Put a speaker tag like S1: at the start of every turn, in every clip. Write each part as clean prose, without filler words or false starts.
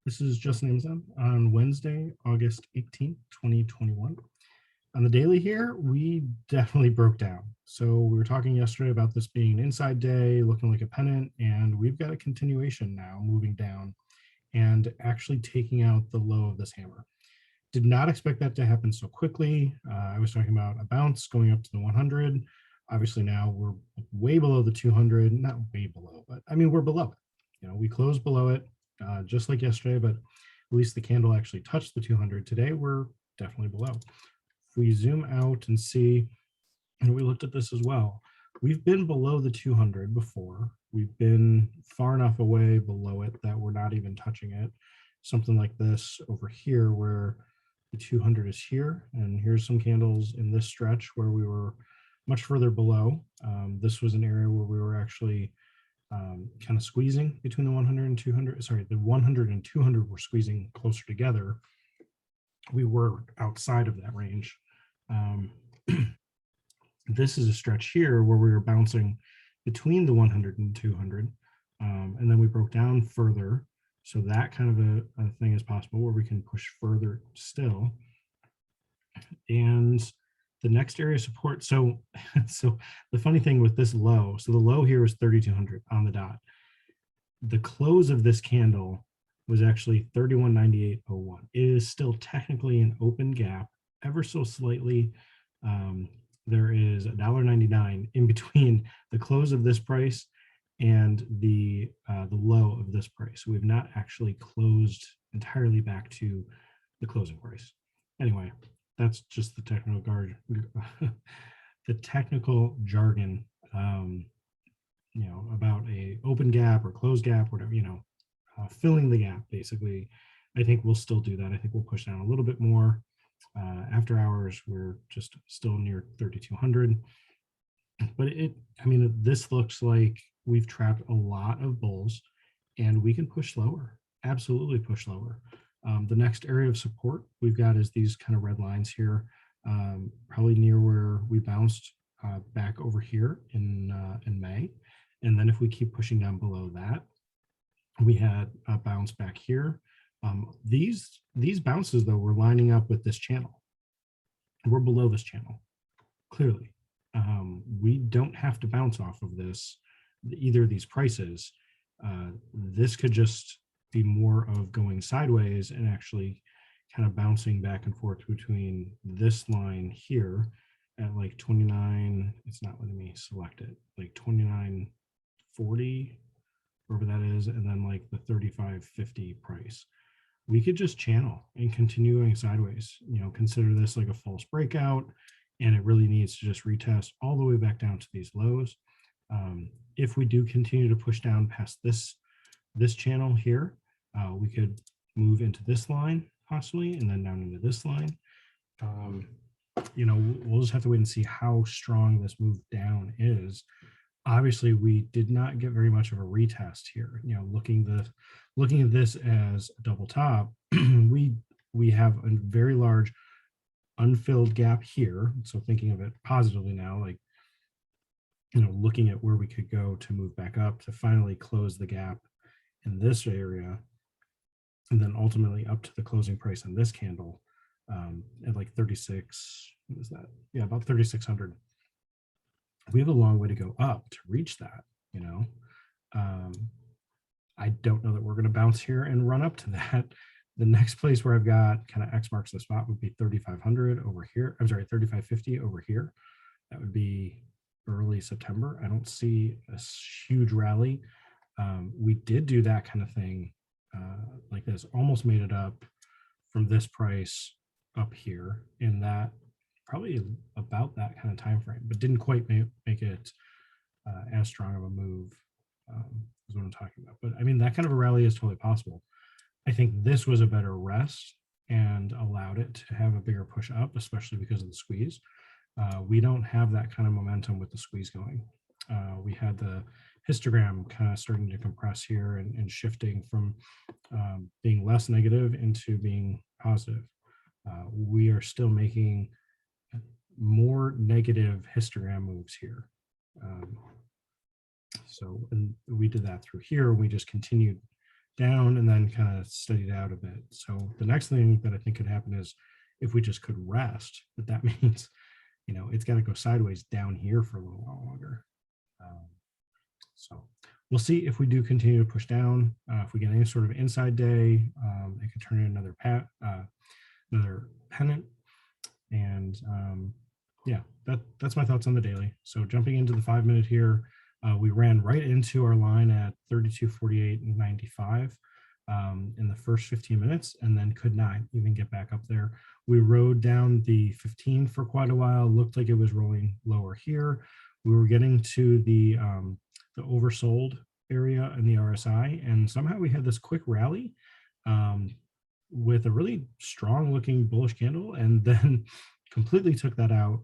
S1: This is Justin AMZN on Wednesday, August 18th, 2021. On the daily here, we definitely broke down. So we were talking yesterday about this being an inside day, looking like a pennant, and we've got a continuation now moving down and actually taking out the low of this hammer. Did not expect that to happen so quickly. I was talking about a bounce going up to the 100. Obviously now we're way below the 200, not way below, but I mean, we're below it. You know, we closed below it just like yesterday, but at least the candle actually touched the 200. Today, we're definitely below. If we zoom out and see, and we looked at this as well, we've been below the 200 before. We've been far enough away below it that we're not even touching it. Something like this over here where the 200 is here, and here's some candles in this stretch where we were much further below. This was an area where we were actually kind of squeezing between the 100 and 200. Sorry, the 100 and 200 were squeezing closer together. We were outside of that range. This is a stretch here where we were bouncing between the 100 and 200, and then we broke down further. So that kind of a thing is possible where we can push further still. And the next area of support. So the funny thing with this low, so the low here is 3,200 on the dot. The close of this candle was actually 3198.01. It is still technically an open gap, ever so slightly. There is $1.99 in between the close of this price and the low of this price. So we've not actually closed entirely back to the closing price. Anyway, that's just the technical jargon, you know, about a open gap or closed gap, whatever, you know, filling the gap. Basically, I think we'll still do that. I think we'll push down a little bit more. After hours, we're just still near 3,200. But I mean, this looks like we've trapped a lot of bulls, and we can push lower. Absolutely push lower. The next area of support we've got is these kind of red lines here, probably near where we bounced back over here in May. And then if we keep pushing down below that, we had a bounce back here. These bounces, though, were lining up with this channel. We're below this channel, clearly. We don't have to bounce off of this, either of these prices. This could just be more of going sideways and actually kind of bouncing back and forth between this line here at like 29, it's not letting me select it, like 29.40, wherever that is, and then like the 35.50 price. We could just channel and continue going sideways. You know, consider this like a false breakout, and it really needs to just retest all the way back down to these lows. If we do continue to push down past this channel here, we could move into this line possibly, and then down into this line. You know, we'll just have to wait and see how strong this move down is. Obviously, we did not get very much of a retest here. You know, looking at this as a double top, we have a very large unfilled gap here. So thinking of it positively now, like, you know, looking at where we could go to move back up to finally close the gap in this area, and then ultimately up to the closing price on this candle at like 36, what is that? Yeah, about 3,600. We have a long way to go up to reach that, you know. I don't know that we're going to bounce here and run up to that. The next place where I've got kind of X marks the spot would be 3,500 over here. I'm sorry, 3,550 over here. That would be early September. I don't see a huge rally. We did do that kind of thing like this, almost made it up from this price up here in that probably about that kind of time frame, but didn't quite make it as strong of a move is what I'm talking about. But I mean, that kind of a rally is totally possible. I think this was a better rest and allowed it to have a bigger push up, especially because of the squeeze. We don't have that kind of momentum with the squeeze going. We had the histogram kind of starting to compress here and shifting from being less negative into being positive. We are still making more negative histogram moves here. So and we did that through here. We just continued down and then kind of steadied out a bit. So the next thing that I think could happen is if we just could rest, but that means, it's got to go sideways down here for a little while longer. So we'll see if we do continue to push down. If we get any sort of inside day, it could turn in another pennant. And yeah, that's my thoughts on the daily. So jumping into the 5-minute here, we ran right into our line at 32.48 and 95 in the first 15 minutes, and then could not even get back up there. We rode down the 15 for quite a while. Looked like it was rolling lower here. We were getting to the oversold area in the RSI, and somehow we had this quick rally with a really strong looking bullish candle, and then completely took that out,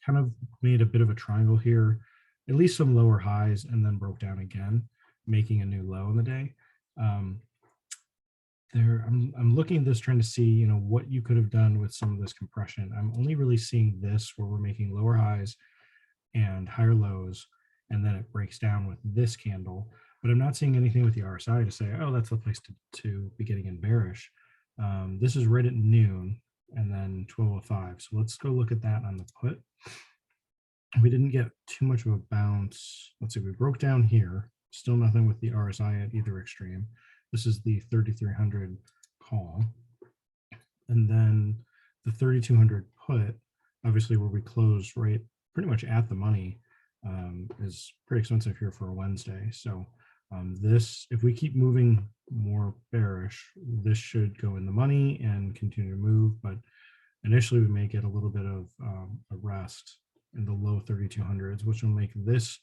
S1: kind of made a bit of a triangle here, at least some lower highs, and then broke down again, making a new low in the day. I'm looking at this, trying to see, what you could have done with some of this compression. I'm only really seeing this where we're making lower highs and higher lows, and then it breaks down with this candle. But I'm not seeing anything with the RSI to say, oh, that's the place to be getting in bearish. This is right at noon and then 12:05. So let's go look at that on the put. We didn't get too much of a bounce. Let's see, we broke down here. Still nothing with the RSI at either extreme. This is the 3,300 call. And then the 3,200 put, obviously where we closed right pretty much at the money, is pretty expensive here for a Wednesday. So this, if we keep moving more bearish, this should go in the money and continue to move. But initially we may get a little bit of a rest in the low 3,200s, which will make this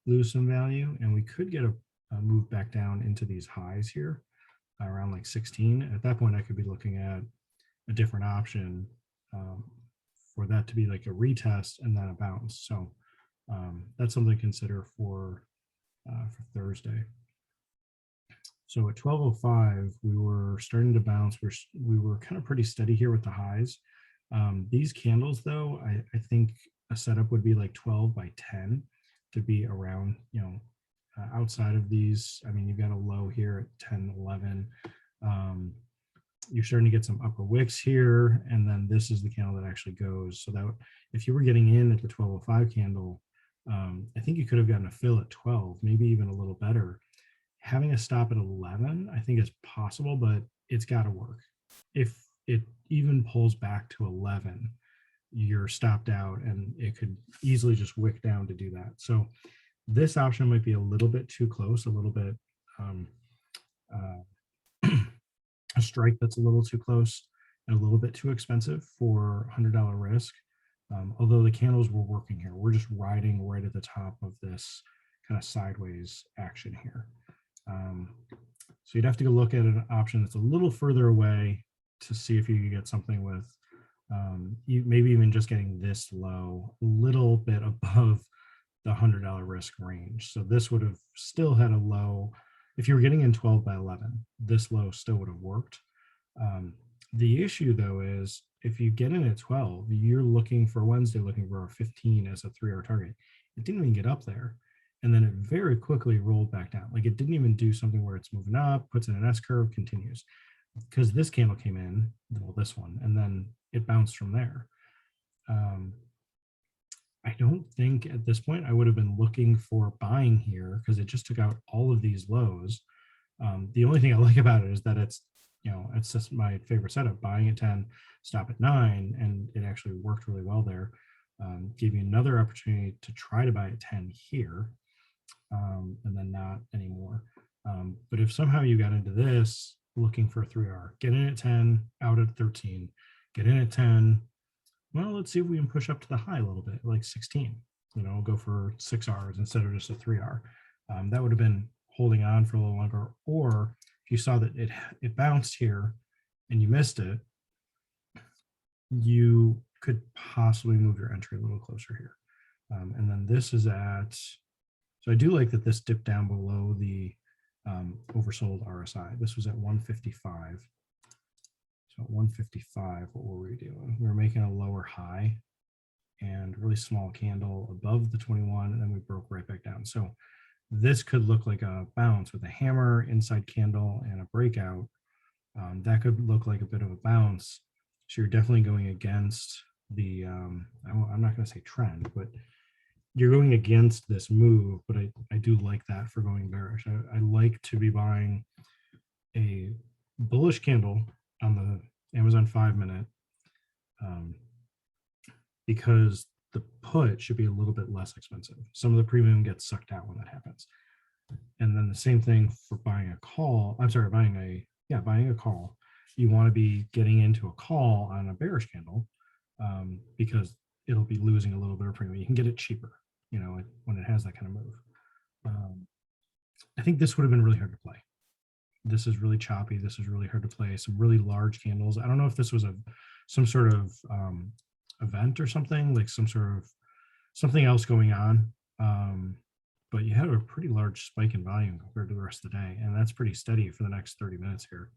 S1: lose some value. And we could get a move back down into these highs here around like 16. At that point, I could be looking at a different option for that to be like a retest and then a bounce. So that's something to consider for Thursday. So at 12:05, we were starting to bounce. We were kind of pretty steady here with the highs. These candles, though, I think a setup would be like 12 by 10 to be around, outside of these. I mean, you've got a low here at 10, 11. You're starting to get some upper wicks here, and then this is the candle that actually goes. So that if you were getting in at the 12:05 candle, I think you could have gotten a fill at 12, maybe even a little better. Having a stop at 11, I think is possible, but it's got to work. If it even pulls back to 11, you're stopped out, and it could easily just wick down to do that. So this option might be a little bit too close, a little bit a strike that's a little too close and a little bit too expensive for $100 risk. Although the candles were working here, we're just riding right at the top of this kind of sideways action here. So you'd have to go look at an option that's a little further away to see if you could get something with maybe even just getting this low, a little bit above the $100 risk range. So this would have still had a low. If you were getting in 12 by 11, this low still would have worked. The issue, though, is if you get in at 12, you're looking for Wednesday, looking for a 15 as a 3-hour target. It didn't even get up there. And then it very quickly rolled back down. Like it didn't even do something where it's moving up, puts in an S curve, continues. Because this candle came in, well, this one, and then it bounced from there. I don't think at this point I would have been looking for buying here because it just took out all of these lows. The only thing I like about it is that it's just my favorite setup, buying at 10, stop at 9, and it actually worked really well there. Gave you another opportunity to try to buy at 10 here, and then not anymore. But if somehow you got into this looking for a 3R, get in at 10, out at 13, get in at 10. Well, let's see if we can push up to the high a little bit, like 16. Go for 6Rs instead of just a 3R. That would have been holding on for a little longer. Or if you saw that it bounced here and you missed it, you could possibly move your entry a little closer here. And then this is at, so I do like that this dipped down below the oversold RSI. This was at 155. So at 155, what were we doing? We were making a lower high and really small candle above the 21, and then we broke right back down. So This could look like a bounce with a hammer, inside candle, and a breakout. That could look like a bit of a bounce. So you're definitely going against the, I'm not going to say trend, but you're going against this move. But I do like that for going bearish. I like to be buying a bullish candle on the Amazon 5-minute because the put should be a little bit less expensive. Some of the premium gets sucked out when that happens. And then the same thing for buying a call. I'm sorry, buying a call. You want to be getting into a call on a bearish candle because it'll be losing a little bit of premium. You can get it cheaper, when it has that kind of move. I think this would have been really hard to play. This is really choppy. This is really hard to play. Some really large candles. I don't know if this was some sort of event or something, like some sort of something else going on. But you had a pretty large spike in volume compared to the rest of the day, and that's pretty steady for the next 30 minutes here.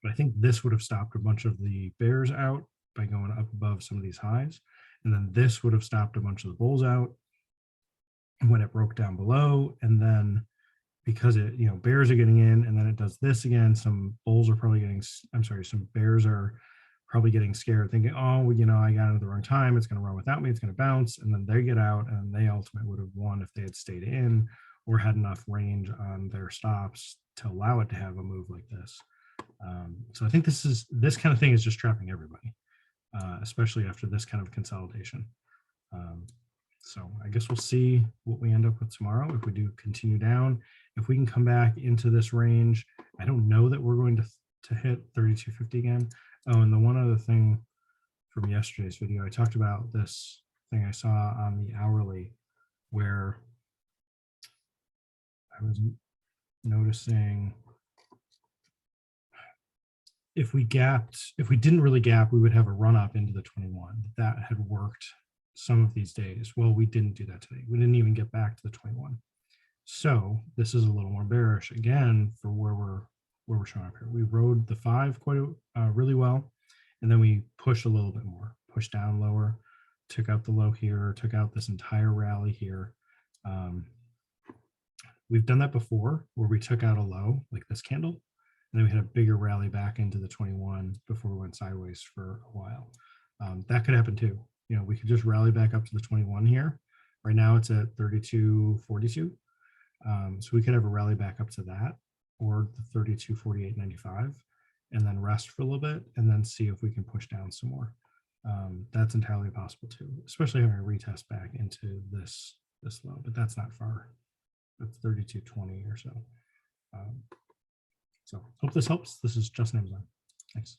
S1: But I think this would have stopped a bunch of the bears out by going up above some of these highs, and then this would have stopped a bunch of the bulls out when it broke down below, and then because it, bears are getting in, and then it does this again, some bulls are probably getting, some bears are probably getting scared, thinking, oh, I got it at the wrong time. It's going to run without me. It's going to bounce. And then they get out, and they ultimately would have won if they had stayed in or had enough range on their stops to allow it to have a move like this. So I think this kind of thing is just trapping everybody, especially after this kind of consolidation. So I guess we'll see what we end up with tomorrow. If we do continue down, if we can come back into this range, I don't know that we're going to hit 3250 again. Oh, and the one other thing from yesterday's video, I talked about this thing I saw on the hourly where I was noticing if we didn't really gap, we would have a run up into the 21. That had worked some of these days. Well, we didn't do that today. We didn't even get back to the 21. So this is a little more bearish again for where we're showing up here. We rode the 5 quite really well, and then we pushed a little bit more, pushed down lower, took out the low here, took out this entire rally here. We've done that before where we took out a low like this candle, and then we had a bigger rally back into the 21 before we went sideways for a while. That could happen too. We could just rally back up to the 21 here. Right now it's at 32.42. So we could have a rally back up to that or the 32.48.95 and then rest for a little bit and then see if we can push down some more. That's entirely possible too, especially having a retest back into this low, but that's not far. That's 32.20 or so. So hope this helps. This is Justin AMZN. Thanks.